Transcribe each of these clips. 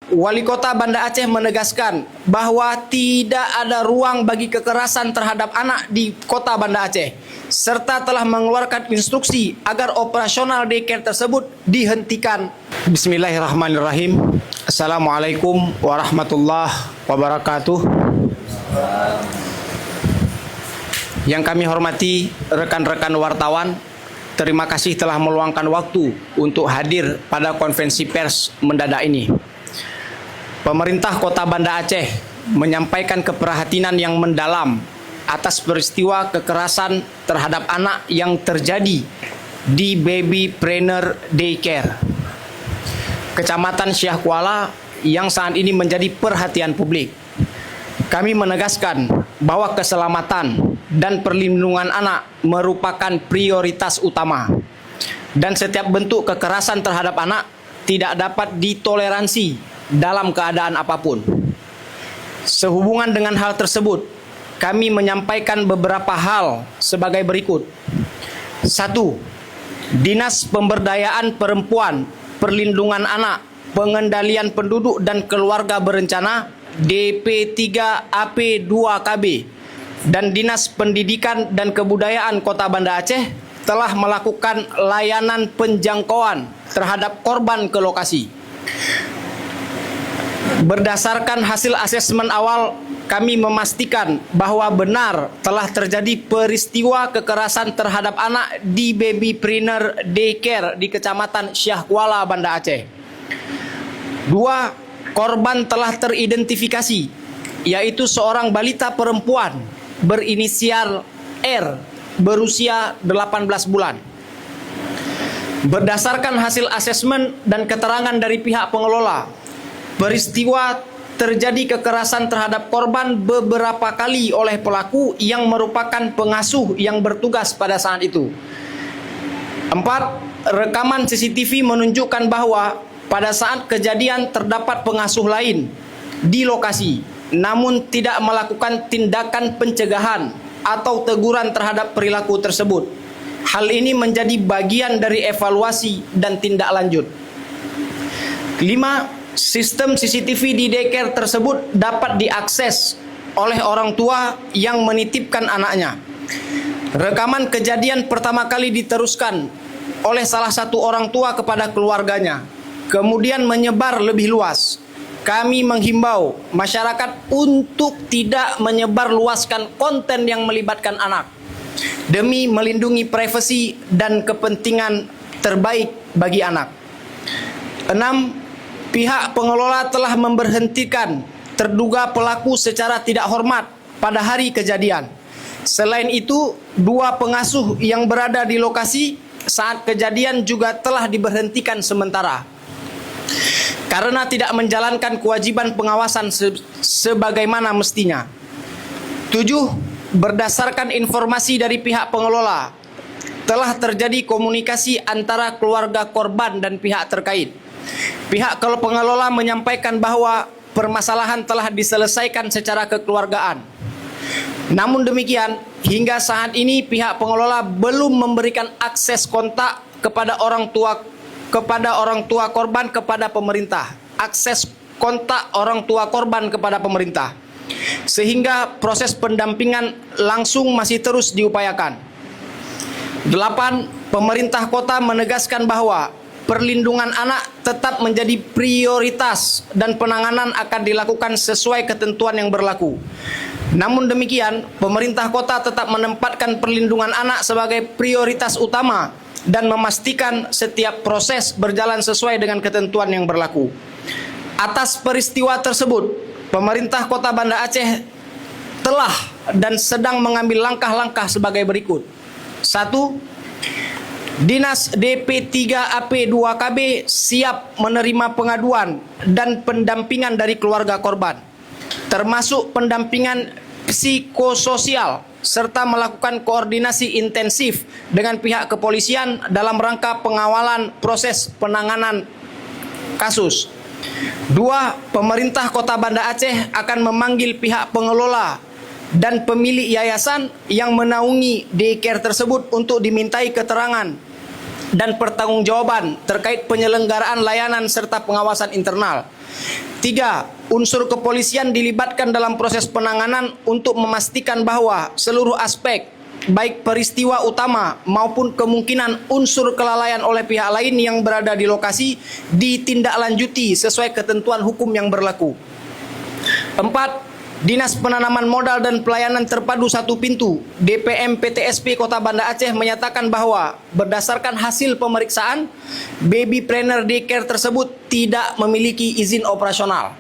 Wali Kota Banda Aceh menegaskan bahwa tidak ada ruang bagi kekerasan terhadap anak di Kota Banda Aceh, serta telah mengeluarkan instruksi agar operasional daycare tersebut dihentikan. Bismillahirrahmanirrahim. Assalamualaikum warahmatullahi wabarakatuh. Yang kami hormati rekan-rekan wartawan, terima kasih telah meluangkan waktu untuk hadir pada konferensi pers mendadak ini. Pemerintah Kota Banda Aceh menyampaikan keprihatinan yang mendalam atas peristiwa kekerasan terhadap anak yang terjadi di Babypreneur Daycare, Kecamatan Syah Kuala, yang saat ini menjadi perhatian publik. Kami menegaskan bahwa keselamatan dan perlindungan anak merupakan prioritas utama, dan setiap bentuk kekerasan terhadap anak tidak dapat ditoleransi dalam keadaan apapun. Sehubungan dengan hal tersebut, kami menyampaikan beberapa hal sebagai berikut. 1. Dinas Pemberdayaan Perempuan, Perlindungan Anak, Pengendalian Penduduk dan Keluarga Berencana DP3 AP2KB dan Dinas Pendidikan dan Kebudayaan Kota Banda Aceh telah melakukan layanan penjangkauan terhadap korban ke lokasi. Berdasarkan hasil asesmen awal, kami memastikan bahwa benar telah terjadi peristiwa kekerasan terhadap anak di Babypreneur Daycare di Kecamatan Syah Kuala, Banda Aceh. 2. Korban telah teridentifikasi, yaitu seorang balita perempuan berinisial R, berusia 18 bulan. Berdasarkan hasil asesmen dan keterangan dari pihak pengelola, peristiwa terjadi kekerasan terhadap korban beberapa kali oleh pelaku yang merupakan pengasuh yang bertugas pada saat itu. 4. Rekaman CCTV menunjukkan bahwa pada saat kejadian terdapat pengasuh lain di lokasi, namun tidak melakukan tindakan pencegahan atau teguran terhadap perilaku tersebut. Hal ini menjadi bagian dari evaluasi dan tindak lanjut. 5. Sistem CCTV di daycare tersebut dapat diakses oleh orang tua yang menitipkan anaknya. Rekaman kejadian pertama kali diteruskan oleh salah satu orang tua kepada keluarganya, kemudian menyebar lebih luas. Kami menghimbau masyarakat untuk tidak menyebarluaskan konten yang melibatkan anak demi melindungi privasi dan kepentingan terbaik bagi anak. 6. Pihak pengelola telah memberhentikan terduga pelaku secara tidak hormat pada hari kejadian. Selain itu, 2 pengasuh yang berada di lokasi saat kejadian juga telah diberhentikan sementara karena tidak menjalankan kewajiban pengawasan sebagaimana mestinya. 7. Berdasarkan informasi dari pihak pengelola, telah terjadi komunikasi antara keluarga korban dan pihak terkait. Pihak pengelola menyampaikan bahwa permasalahan telah diselesaikan secara kekeluargaan. Namun demikian, hingga saat ini pihak pengelola belum memberikan akses kontak kepada orang tua korban kepada pemerintah. Akses kontak orang tua korban kepada pemerintah. Sehingga proses pendampingan langsung masih terus diupayakan. 8. Pemerintah kota menegaskan bahwa perlindungan anak tetap menjadi prioritas dan penanganan akan dilakukan sesuai ketentuan yang berlaku. Namun demikian, pemerintah kota tetap menempatkan perlindungan anak sebagai prioritas utama dan memastikan setiap proses berjalan sesuai dengan ketentuan yang berlaku. Atas peristiwa tersebut, pemerintah Kota Banda Aceh telah dan sedang mengambil langkah-langkah sebagai berikut. 1. Dinas DP3 AP2KB siap menerima pengaduan dan pendampingan dari keluarga korban, termasuk pendampingan psikososial, serta melakukan koordinasi intensif dengan pihak kepolisian dalam rangka pengawalan proses penanganan kasus. 2. Pemerintah Kota Banda Aceh akan memanggil pihak pengelola dan pemilik yayasan yang menaungi daycare tersebut untuk dimintai keterangan dan pertanggungjawaban terkait penyelenggaraan layanan serta pengawasan internal. 3. Unsur kepolisian dilibatkan dalam proses penanganan untuk memastikan bahwa seluruh aspek, baik peristiwa utama maupun kemungkinan unsur kelalaian oleh pihak lain yang berada di lokasi, ditindaklanjuti sesuai ketentuan hukum yang berlaku. 4. Dinas Penanaman Modal dan Pelayanan Terpadu Satu Pintu DPM PTSP Kota Banda Aceh menyatakan bahwa berdasarkan hasil pemeriksaan, baby planner daycare tersebut tidak memiliki izin operasional.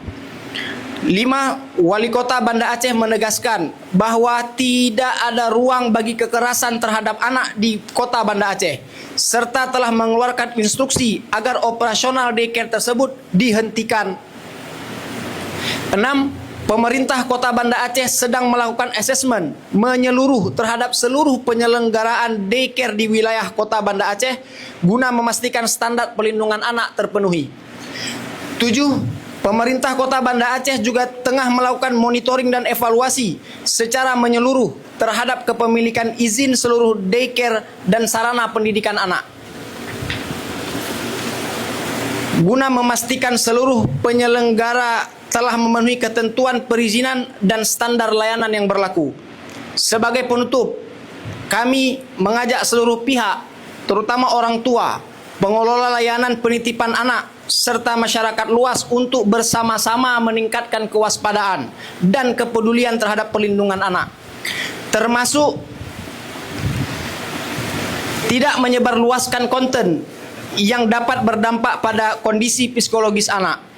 5. Wali Kota Banda Aceh menegaskan bahwa tidak ada ruang bagi kekerasan terhadap anak di Kota Banda Aceh, serta telah mengeluarkan instruksi agar operasional daycare tersebut dihentikan. 6. Pemerintah Kota Banda Aceh sedang melakukan asesmen menyeluruh terhadap seluruh penyelenggaraan daycare di wilayah Kota Banda Aceh guna memastikan standar pelindungan anak terpenuhi. 7. Pemerintah Kota Banda Aceh juga tengah melakukan monitoring dan evaluasi secara menyeluruh terhadap kepemilikan izin seluruh daycare dan sarana pendidikan anak, guna memastikan seluruh penyelenggara telah memenuhi ketentuan perizinan dan standar layanan yang berlaku. Sebagai penutup, kami mengajak seluruh pihak, terutama orang tua, pengelola layanan penitipan anak, serta masyarakat luas untuk bersama-sama meningkatkan kewaspadaan dan kepedulian terhadap perlindungan anak, termasuk tidak menyebarluaskan konten yang dapat berdampak pada kondisi psikologis anak.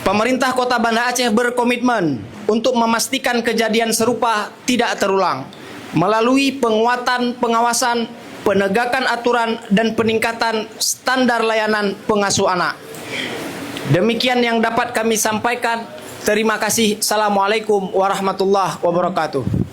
Pemerintah Kota Banda Aceh berkomitmen untuk memastikan kejadian serupa tidak terulang melalui penguatan pengawasan, penegakan aturan, dan peningkatan standar layanan pengasuh anak. Demikian yang dapat kami sampaikan. Terima kasih. Assalamualaikum warahmatullahi wabarakatuh.